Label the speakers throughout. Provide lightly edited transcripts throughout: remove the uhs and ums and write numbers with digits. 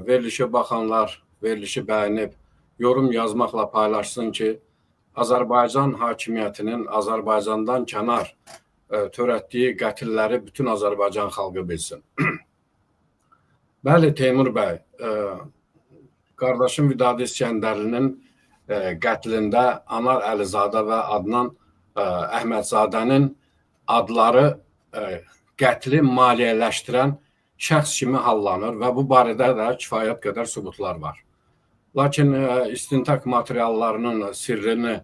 Speaker 1: verilişi baxanlar, verilişi bəyənib, yorum yazmaqla paylaşsın ki, Azərbaycan hakimiyyətinin Azərbaycandan kənar törətdiyi qətilləri bütün Azərbaycan xalqı bilsin. Bəli, Teymur bəy, qardaşım Vidadi İskəndərlinin qətlində Anar Əlizadə və Adnan Əhmədzadənin adları qətli maliyyələşdirən şəxs kimi hallanır və bu barədə də kifayət qədər sübutlar var. Lakin istintaq materiallarının sirrini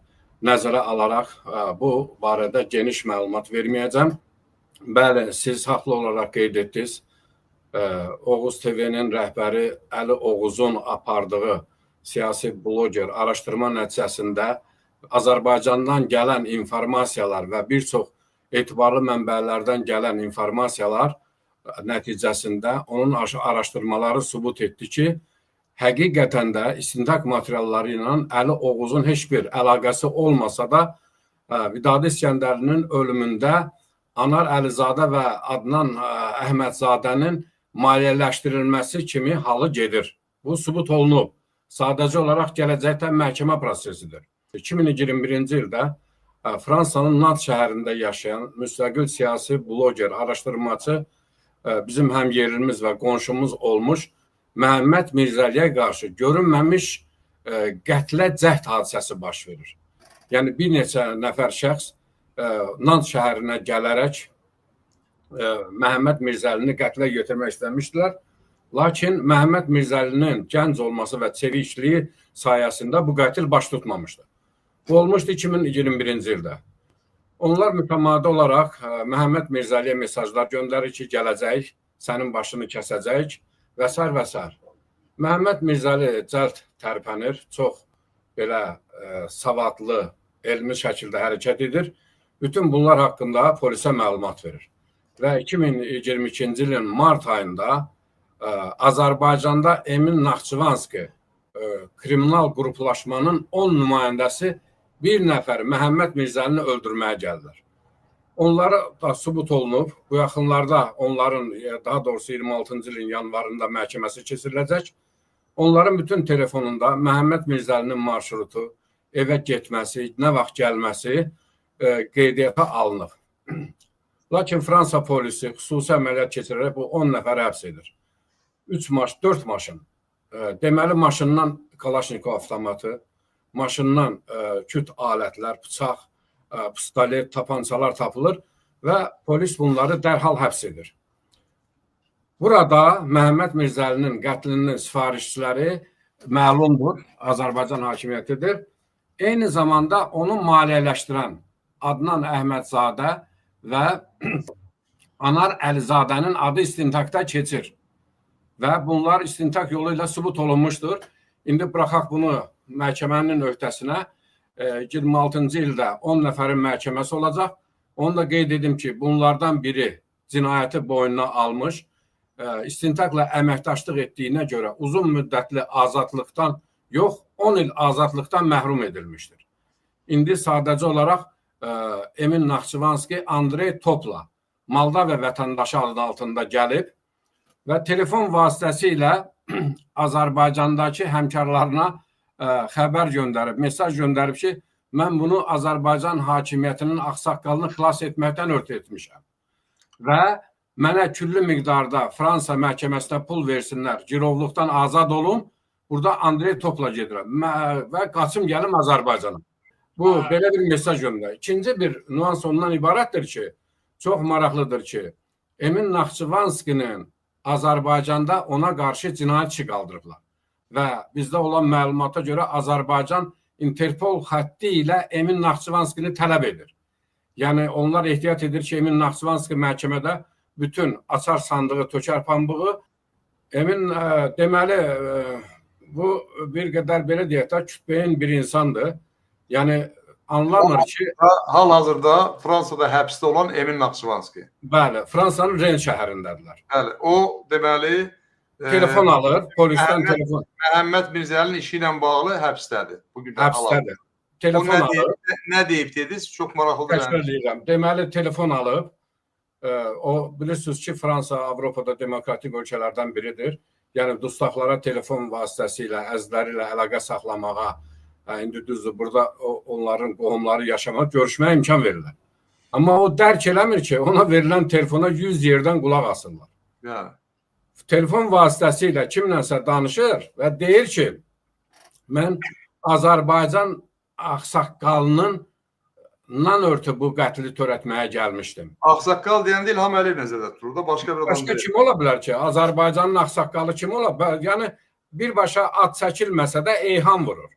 Speaker 1: nəzərə alaraq bu barədə geniş məlumat verməyəcəm. Bəli, siz haqlı olaraq qeyd etdiniz. Oğuz TV-nin rəhbəri Əli Oğuzun apardığı siyasi bloger araşdırma nəticəsində Azərbaycandan gələn informasiyalar və bir çox etibarlı mənbələrdən gələn informasiyalar nəticəsində onun araşdırmaları sübut etdi ki, həqiqətən də istintaq materialları ilə Əli Oğuzun heç bir əlaqəsi olmasa da Vidadi İskəndərlinin ölümündə Anar Əlizadə və Adnan Əhmədzadənin maliyyələşdirilməsi kimi halı gedir. Bu sübut olunub. Sadəcə olaraq gələcəkdə məhkəmə prosesidir. 2021-ci ildə Fransanın Nant şəhərində yaşayan müstəqil siyasi bloger, araşdırmacı bizim həm yerlimiz və qonşumuz olmuş Məhəmməd Mirzəliyə qarşı görünməmiş qətlə cəhd hadisəsi baş verir. Yəni bir neçə nəfər şəxs Nant şəhərinə gələrək Məhəmməd Mirzəlini qətlə yetirmək istəmişdilər. Lakin Məhəmməd Mirzəlinin gənc olması və çevikliyi sayəsində bu qətil baş tutmamışdı. Bu olmuşdu 2021-ci ildə. Onlar mütəmadi olaraq Məhəmməd Mirzəliyə mesajlar göndərir ki, gələcək, sənin başını kəsəcək və s. və s. Məhəmməd Mirzəli cəld tərpənir, çox belə savadlı, elmi şəkildə hərəkət edir. Bütün bunlar haqqında polisə məlumat verir. Və 2022-ci ilin mart ayında Azərbaycanda Emin Naxçıvanski kriminal qruplaşmanın 10 nümayəndəsi bir nəfər Məhəmməd Mirzəlini öldürməyə gəldilər. Onlara da sübut olunub. Bu yaxınlarda onların, daha doğrusu 26-cı ilin yanvarında məhkəməsi keçiriləcək. Onların bütün telefonunda Məhəmməd Mirzəlinin marşrutu, evə getməsi, nə vaxt gəlməsi qeydiyyata alınıb. Lakin Fransa polisi xüsusi əməliyyat keçirərək bu 10 nəfər həbs edir. 4 maşın. Deməli, maşından Kalaşnikov avtomatı, maşından küt alətlər, bıçaq, pistolet, tapançalar tapılır və polis bunları dərhal həbs edir. Burada Məhəmməd Mirzəlinin qətlinin sifarişçiləri məlumdur, Azərbaycan hakimiyyətidir. Eyni zamanda onu maliyyələşdirən Adnan Əhmədzadə və Anar Əlizadənin adı istintaqda keçir. Və bunlar istintaq yolu ilə sübut olunmuşdur. İndi buraxaq bunu məhkəmənin öhdəsinə. 26-cı ildə 10 nəfərin məhkəməsi olacaq. Onu da qeyd edim ki, bunlardan biri cinayəti boynuna almış, istintaqla əməkdaşlıq etdiyinə görə uzun müddətli azadlıqdan yox, 10 il azadlıqdan məhrum edilmişdir. İndi sadəcə olaraq Emin Naxçıvanski Andrey Topla Moldova vətəndaşı adı altında gəlib və telefon vasitəsilə Azərbaycandakı həmkarlarına xəbər göndərib, mesaj göndərib ki, mən bunu Azərbaycan hakimiyyətinin ağsaqqalını xilas etməkdən ötürü etmişəm. Və mənə küllü miqdarda Fransa məhkəməsinə pul versinlər, girovluqdan azad olum, burada Andrey Topla gedirəm və qaçım gəlim Azərbaycana. Bu, belə bir mesaj göndərir. İkinci bir nüans ondan ibarətdir ki, çox maraqlıdır ki, Emin Naxçıvanskinin Azərbaycanda ona qarşı cinayət işi qaldırıblar. Və bizdə olan məlumata görə Azərbaycan Interpol xətti ilə Emin Naxçıvanskini tələb edir. Yəni, onlar ehtiyat edir ki, Emin Naxçıvanski məhkəmədə bütün açar sandığı, tökər pambığı. Emin, deməli, bu bir qədər belə deyək də, kütbeyin bir insandır. Yəni, anlamır ki...
Speaker 2: Hal-hazırda Fransada həbsdə olan Emin Naxçıvanski.
Speaker 1: Bəli, Fransanın Ren şəhərindədirlər.
Speaker 2: Bəli, o deməli...
Speaker 1: Telefon alır, polisdən telefon...
Speaker 2: Məhəmməd Mirzəlinin işi ilə bağlı həbsdədir.
Speaker 1: Həbsdədir. Telefon alır.
Speaker 2: Nə deyib dediniz? Çox maraqlıdır.
Speaker 1: Təşkil edirəm. Deməli, telefon alıb. O, bilirsiniz ki, Fransa Avropada demokratik ölkələrdən biridir. yəni dustaqlara telefon vasitəsilə, əzləri ilə əlaqə saxlamağa, indi düzdür, burada onların qohumları yaşamaq, görüşməyə imkan verirlər. Amma o dərk eləmir ki, ona verilən telefona 100 yerdən qulaq asırlar.
Speaker 2: Yəni.
Speaker 1: Telefon vasitəsilə kimlənsə danışır və deyir ki, mən Azərbaycan ağsaqqalının örtü bu qətli törətməyə gəlmişdim.
Speaker 2: Ağsaqqal deyəndə İlham Əliyev nəzərdə tutulur da, başqa bir adam
Speaker 1: Başqa
Speaker 2: deyil.
Speaker 1: kim ola bilər ki? Azərbaycanın ağsaqqalı kim ola bilər? Yəni, birbaşa ad çəkilməsə də eyham vurur.